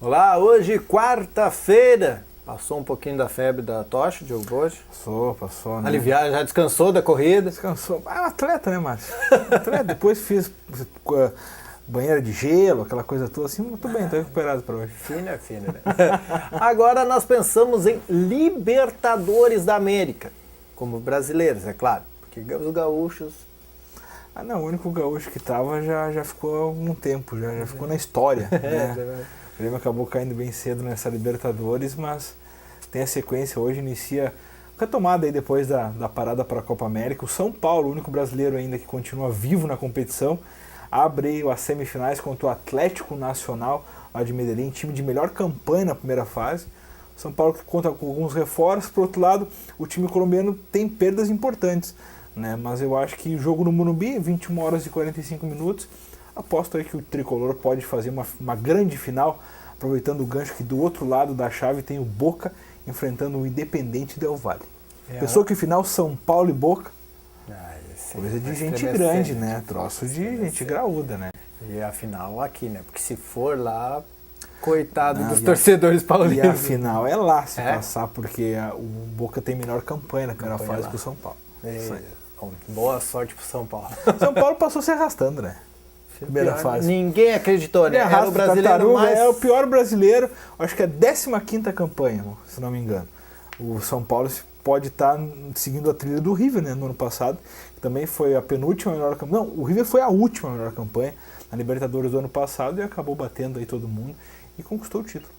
Olá, hoje quarta-feira. Passou um pouquinho da febre da tocha, Diogo Botti? Passou, né? Aliviado, já descansou da corrida? Descansou. É um atleta, né, Márcio? Atleta. Depois fiz banheira de gelo, aquela coisa toda assim. Muito bem, tô recuperado para hoje. Fina, né? Agora nós pensamos em Libertadores da América. Como brasileiros, é claro. Porque os gaúchos... Não, o único gaúcho que tava já ficou há algum tempo, já ficou na história, né? O Grêmio acabou caindo bem cedo nessa Libertadores, mas tem a sequência, hoje inicia retomada aí depois da parada para a Copa América. O São Paulo, o único brasileiro ainda que continua vivo na competição, abre as semifinais contra o Atlético Nacional lá de Medellín, time de melhor campanha na primeira fase. O São Paulo que conta com alguns reforços, por outro lado, o time colombiano tem perdas importantes, né? Mas eu acho que o jogo no Morumbi, 21 horas e 45 minutos, aposto aí que o Tricolor pode fazer uma grande final, aproveitando o gancho que do outro lado da chave tem o Boca enfrentando o Independente Del Valle. Pensou que final São Paulo e Boca? Coisa de gente grande, né? Troço de gente graúda, né? E a final aqui, né? Porque se for lá, coitado dos torcedores paulinos. E a final é lá, se passar, porque o Boca tem melhor campanha na primeira fase que o São Paulo. Boa sorte pro São Paulo. São Paulo passou se arrastando, né? Primeira fase. Ninguém acreditou, né? Era o brasileiro mais... É o pior brasileiro, acho que é a 15ª campanha, se não me engano. O São Paulo pode estar seguindo a trilha do River, né, no ano passado, que também foi a penúltima melhor campanha. Não, o River foi a última melhor campanha na Libertadores do ano passado e acabou batendo aí todo mundo e conquistou o título.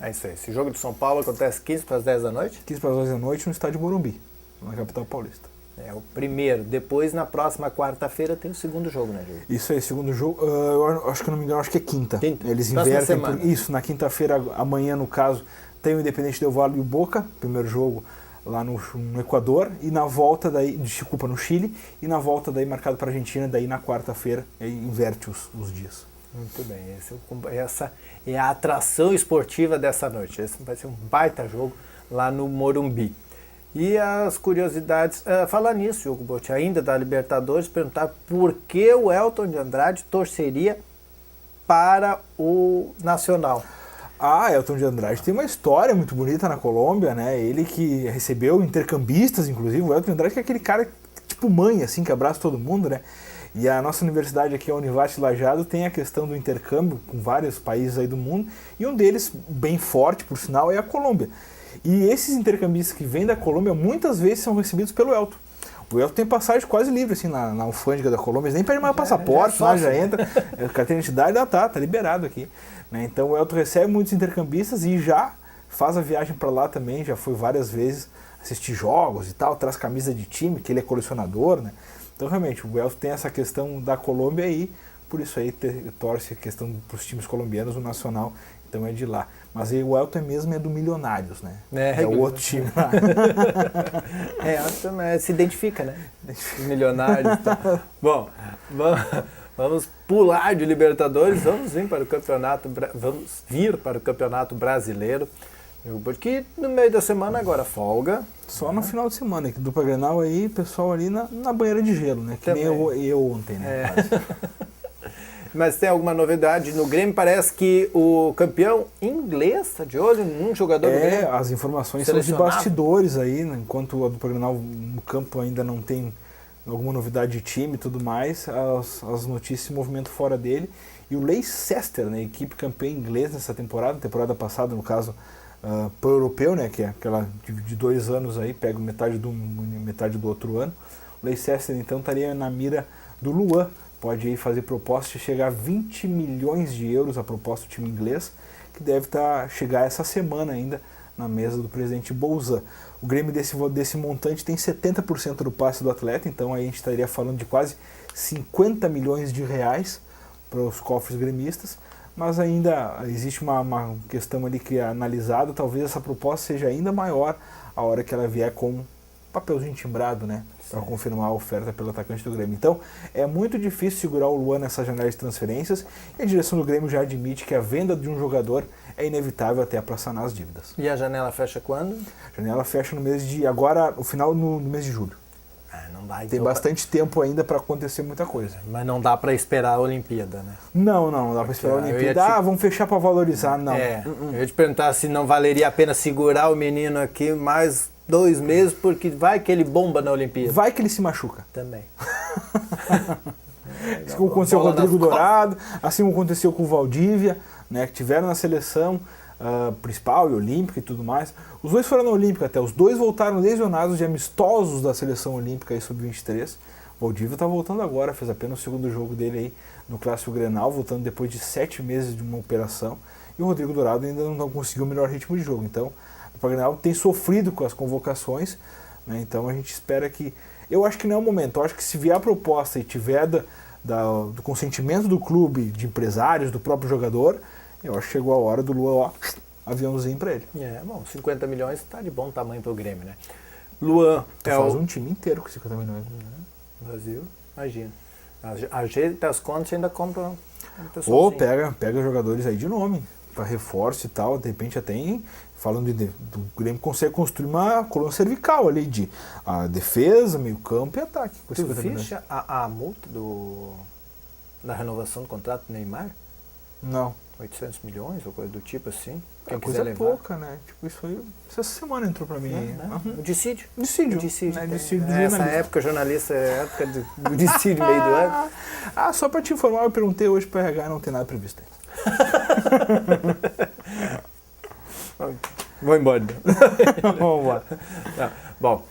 É isso aí. Esse jogo de São Paulo acontece 15 para as 10 da noite? 15 para as 10 da noite no estádio Morumbi, na capital paulista. É o primeiro. Depois, na próxima quarta-feira, tem o segundo jogo, né, Diogo? Isso aí, segundo jogo. Eu acho que não me engano, acho que é quinta. Eles próxima invertem. semana. Isso, na quinta-feira, amanhã, no caso, tem o Independente Del Valle e o Boca, primeiro jogo lá no Equador, e na volta daí, desculpa, no Chile, e na volta daí marcado para a Argentina, daí na quarta-feira, aí inverte os dias. Muito bem, essa é a atração esportiva dessa noite. Esse vai ser um baita jogo lá no Morumbi. E as curiosidades, falar nisso, Diogo Botti, ainda da Libertadores, perguntar por que o Elton de Andrade torceria para o Nacional. Elton de Andrade tem uma história muito bonita na Colômbia, né? Ele que recebeu intercambistas, inclusive, o Elton de Andrade que é aquele cara tipo mãe, assim, que abraça todo mundo, né? E a nossa universidade aqui, a Univasf Lajeado, tem a questão do intercâmbio com vários países aí do mundo, e um deles, bem forte, por sinal, é a Colômbia. E esses intercambistas que vêm da Colômbia muitas vezes são recebidos pelo Elton. O Elton tem passagem quase livre assim, na alfândega da Colômbia, eles nem pedem mais passaporte, já entra, carteira de identidade tá liberado aqui. Né? Então o Elton recebe muitos intercambistas e já faz a viagem para lá também, já foi várias vezes assistir jogos e tal, traz camisa de time, que ele é colecionador. Né? Então realmente o Elton tem essa questão da Colômbia aí, por isso aí torce a questão para os times colombianos, o Nacional então é de lá. Mas aí o Elton mesmo é do Milionários, né? É o outro time lá. Se identifica, né? Milionários. Tá. Bom, vamos pular de Libertadores, vamos vir para o Campeonato Brasileiro. Porque no meio da semana agora folga. Só no final de semana, que dupla Grenal aí, pessoal ali na banheira de gelo, né? Que também. Nem eu ontem, né? Mas tem alguma novidade no Grêmio? Parece que o campeão inglês está de olho num jogador do Grêmio. As informações são de bastidores aí, né? Enquanto a dupla Grenal no campo ainda não tem alguma novidade de time e tudo mais, as notícias se movimentam fora dele. E o Leicester, né, equipe campeã inglesa nessa temporada passada, no caso, para o europeu, né, que é aquela de 2 anos aí, pega metade do outro ano. O Leicester então estaria na mira do Luan. Pode aí fazer proposta de chegar a 20 milhões de euros a proposta do time inglês, que deve chegar essa semana ainda na mesa do presidente Bolzan. O Grêmio desse montante tem 70% do passe do atleta, então aí a gente estaria falando de quase 50 milhões de reais para os cofres gremistas, mas ainda existe uma questão ali que é analisada, talvez essa proposta seja ainda maior a hora que ela vier com papelzinho timbrado, né? Para confirmar a oferta pelo atacante do Grêmio. Então, é muito difícil segurar o Luan nessa janela de transferências e a direção do Grêmio já admite que a venda de um jogador é inevitável até para sanar as dívidas. E a janela fecha quando? A janela fecha no mês de... agora, o final no mês de julho. Não dá, Tem bastante tempo ainda para acontecer muita coisa. Mas não dá para esperar a Olimpíada, né? Não dá para esperar a Olimpíada. Vamos fechar para valorizar, não. Eu ia te perguntar se não valeria a pena segurar o menino aqui mais 2 meses, porque vai que ele bomba na Olimpíada. Vai que ele se machuca. Também. Assim como aconteceu com o Rodrigo Dourado, assim como aconteceu com o Valdívia, né, que tiveram na seleção principal e olímpica e tudo mais. Os dois foram na Olímpica até, os dois voltaram lesionados de amistosos da seleção olímpica aí sub-23. O Valdívia está voltando agora, fez apenas o segundo jogo dele aí no Clássico Grenal, voltando depois de 7 meses de uma operação. E o Rodrigo Dourado ainda não conseguiu o melhor ritmo de jogo. Então, o Grenal tem sofrido com as convocações, né, então a gente espera que... Eu acho que não é o momento, eu acho que se vier a proposta e tiver do consentimento do clube, de empresários, do próprio jogador, eu acho que chegou a hora do Luan, aviãozinho pra ele. 50 milhões tá de bom tamanho pro Grêmio, né? Luan faz um time inteiro com 50 milhões. Brasil, imagina. Ajeita as contas e ainda compra um pessoal. Ou pega jogadores aí de nome, para reforço e tal, de repente até falando do Grêmio consegue construir uma coluna cervical ali de defesa, meio campo e ataque. Tu viste a multa da renovação do contrato do Neymar? Não. 800 milhões ou coisa do tipo assim? Quem quiser levar. Pouca, né? Tipo, isso aí, essa semana entrou pra mim. O dissídio. Dissídio. Essa época, jornalista, é época do dissídio meio do ano. Só pra te informar, eu perguntei hoje pro RH, não tem nada previsto aí. Vou embora. Vamos embora. Bom,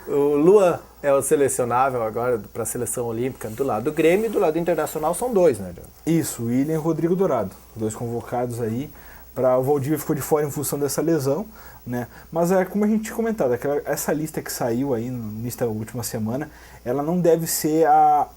o Luan é o selecionável agora para a seleção olímpica do lado do Grêmio e do lado internacional são 2, né, John? Isso, William e Rodrigo Dourado, 2 convocados aí. O Valdívia ficou de fora em função dessa lesão, né? Mas como a gente tinha comentado, essa lista que saiu aí nesta última semana, ela não deve ser a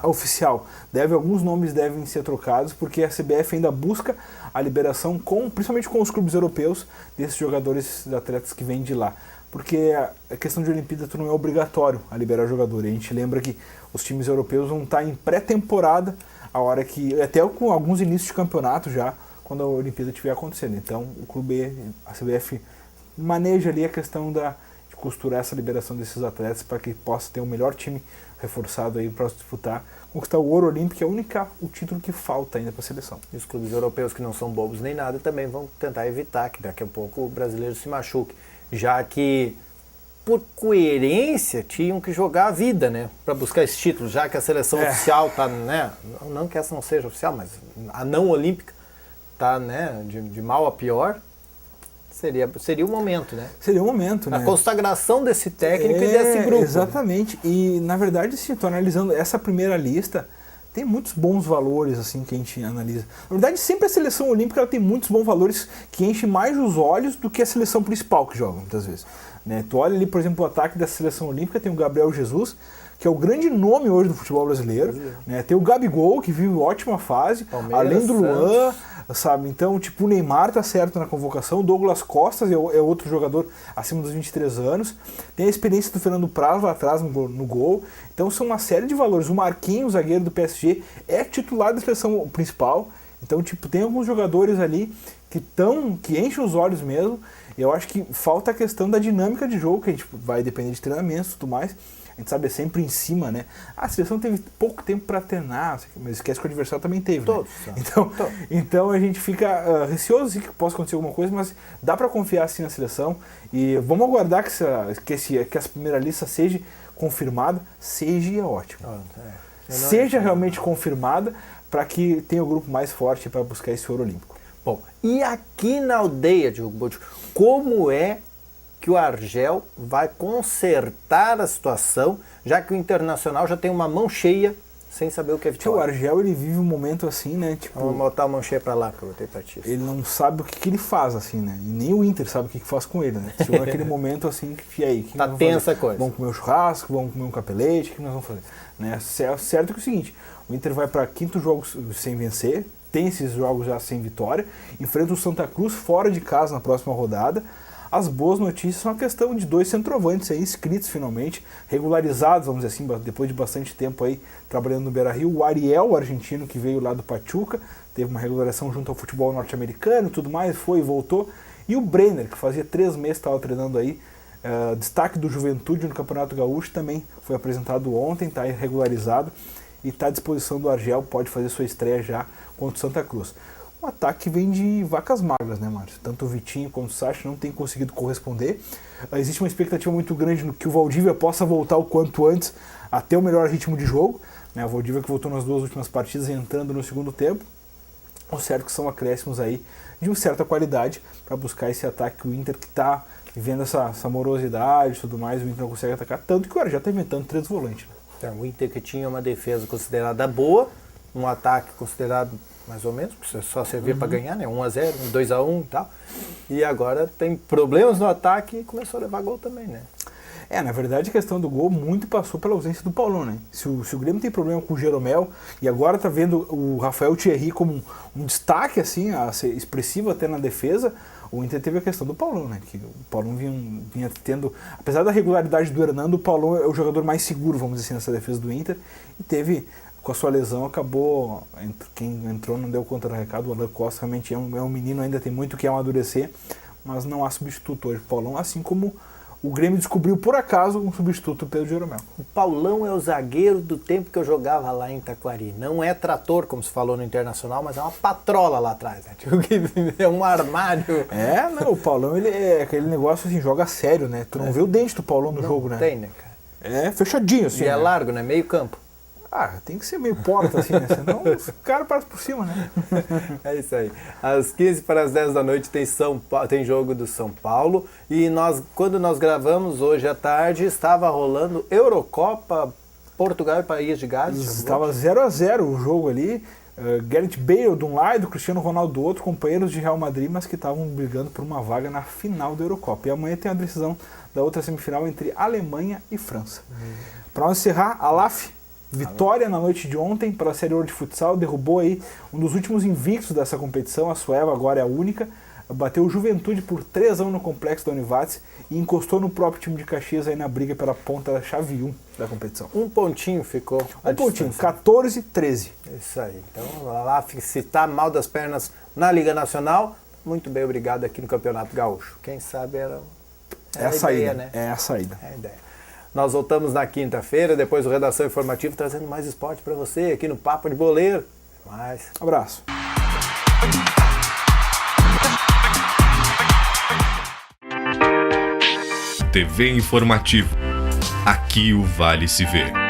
oficial. Alguns nomes devem ser trocados, porque a CBF ainda busca a liberação, principalmente com os clubes europeus, desses jogadores, atletas que vêm de lá. Porque a questão de Olimpíada não é obrigatório a liberar jogador. E a gente lembra que os times europeus vão estar em pré-temporada, até com alguns inícios de campeonato já, quando a Olimpíada estiver acontecendo. Então, a CBF maneja ali a questão de costurar essa liberação desses atletas para que possa ter um melhor time reforçado aí para disputar, conquistar o ouro olímpico, que é o título que falta ainda para a seleção. E os clubes europeus que não são bobos nem nada também vão tentar evitar que daqui a pouco o brasileiro se machuque, já que por coerência tinham que jogar a vida, né, para buscar esse título, já que a seleção oficial tá, né, não que essa não seja oficial, mas a não olímpica tá, né, de mal a pior, seria o momento, né? Seria o momento, né? A consagração desse técnico e desse grupo. Exatamente. E, na verdade, se estou analisando essa primeira lista, tem muitos bons valores, assim, que a gente analisa. Na verdade, sempre a seleção olímpica ela tem muitos bons valores que enchem mais os olhos do que a seleção principal que joga, muitas vezes. Né? Tu olha ali, por exemplo, o ataque da seleção olímpica, tem o Gabriel Jesus, que é o grande nome hoje do futebol brasileiro. Né? Tem o Gabigol, que vive ótima fase, Palmeiras, além do Luan, sabe? Então, tipo, o Neymar tá certo na convocação, o Douglas Costa é outro jogador acima dos 23 anos. Tem a experiência do Fernando Praz lá atrás no gol. Então, são uma série de valores. O Marquinhos, zagueiro do PSG, é titular da seleção principal. Então, tipo, tem alguns jogadores ali que enchem os olhos mesmo. Eu acho que falta a questão da dinâmica de jogo, que a gente vai depender de treinamentos e tudo mais. A gente sabe, é sempre em cima, né? A seleção teve pouco tempo para treinar, mas esquece que o adversário também teve, todos, né? Então a gente fica receoso que possa acontecer alguma coisa, mas dá para confiar assim na seleção. E vamos aguardar que essa primeira lista seja confirmada, seja ótimo. Seja realmente confirmada para que tenha o grupo mais forte para buscar esse ouro olímpico. Bom, e aqui na aldeia, Diogo Botti, como é que o Argel vai consertar a situação, já que o Internacional já tem uma mão cheia sem saber o que é vitória? O Argel, ele vive um momento assim, né? Tipo, vamos botar a mão cheia pra lá, que eu botei pra ti. Ele não sabe o que ele faz, assim, né? E nem o Inter sabe o que faz com ele, né? Chegou naquele momento assim, e aí? Que tá tensa a coisa. Vamos comer um churrasco, vamos comer um capelete, o que nós vamos fazer? Né? Certo que é o seguinte, o Inter vai para 5º jogo sem vencer, tem esses jogos já sem vitória, enfrenta o Santa Cruz fora de casa na próxima rodada. As boas notícias são a questão de 2 centroavantes aí inscritos finalmente, regularizados, vamos dizer assim, depois de bastante tempo aí trabalhando no Beira-Rio. O Ariel, o argentino, que veio lá do Pachuca, teve uma regularização junto ao futebol norte-americano e tudo mais, foi e voltou. E o Brenner, que fazia 3 meses estava treinando aí, Destaque do Juventude no Campeonato Gaúcho também foi apresentado ontem, está regularizado e está à disposição do Argel, pode fazer sua estreia já contra o Santa Cruz. Um ataque que vem de vacas magras, né, Márcio? Tanto o Vitinho quanto o Sacha não têm conseguido corresponder. Existe uma expectativa muito grande no que o Valdívia possa voltar o quanto antes a ter o melhor ritmo de jogo, né? O Valdívia que voltou nas 2 últimas partidas entrando no segundo tempo. O certo que são acréscimos aí de uma certa qualidade para buscar esse ataque. O Inter que está vivendo essa morosidade e tudo mais, o Inter não consegue atacar, tanto que o Argel está inventando 3 volantes. Né? O Inter que tinha uma defesa considerada boa, um ataque considerado mais ou menos, só servia para ganhar, né? 1-0, 2-1 e tal. E agora tem problemas no ataque e começou a levar gol também, né? Na verdade a questão do gol muito passou pela ausência do Paulão, né? Se o Grêmio tem problema com o Jeromel e agora tá vendo o Rafael Thierry como um destaque, assim, a ser expressivo até na defesa, o Inter teve a questão do Paulão, né? Que o Paulão vinha tendo, apesar da regularidade do Hernando, o Paulão é o jogador mais seguro, vamos dizer assim, nessa defesa do Inter, e teve, com a sua lesão, acabou, quem entrou não deu conta do recado, o Alan Costa realmente é um menino, ainda tem muito que amadurecer, mas não há substituto hoje, Paulão, assim como o Grêmio descobriu, por acaso, um substituto pelo Jeromel. O Paulão é o zagueiro do tempo que eu jogava lá em Taquari. Não é trator, como se falou no Internacional, mas é uma patrola lá atrás. Né? Tipo, é um armário. Não, o Paulão, ele é aquele negócio assim, joga sério, né? Tu não vê o dente do Paulão no jogo, né? Tem, né, cara? Fechadinho, assim. E é largo, né? Meio campo. Tem que ser meio porta, assim, né? Senão o cara passa por cima, né? É isso aí. Às 15 para as 10 da noite tem jogo do São Paulo. E quando nós gravamos hoje à tarde, estava rolando Eurocopa, Portugal e País de Gales. Estava 0-0 o jogo ali. Gareth Bale de um lado, Cristiano Ronaldo do outro, companheiros de Real Madrid, mas que estavam brigando por uma vaga na final da Eurocopa. E amanhã tem a decisão da outra semifinal entre Alemanha e França. Para nós encerrar, a LAF. Vitória na noite de ontem para a Série Ouro de Futsal, derrubou aí um dos últimos invictos dessa competição, a Sueva agora é a única, bateu o Juventude por 3-1 no complexo da Univates e encostou no próprio time de Caxias aí na briga pela ponta da chave 1 da competição. Um pontinho ficou. Um pontinho, 14-13. Isso aí, então lá se tá mal das pernas na Liga Nacional, muito bem, obrigado aqui no Campeonato Gaúcho. Quem sabe era a saída, né? É a saída. É a ideia. Nós voltamos na quinta-feira, depois do Redação Informativa, trazendo mais esporte para você aqui no Papo de Boleiro. Até mais. Abraço. TV Informativo. Aqui o Vale se vê.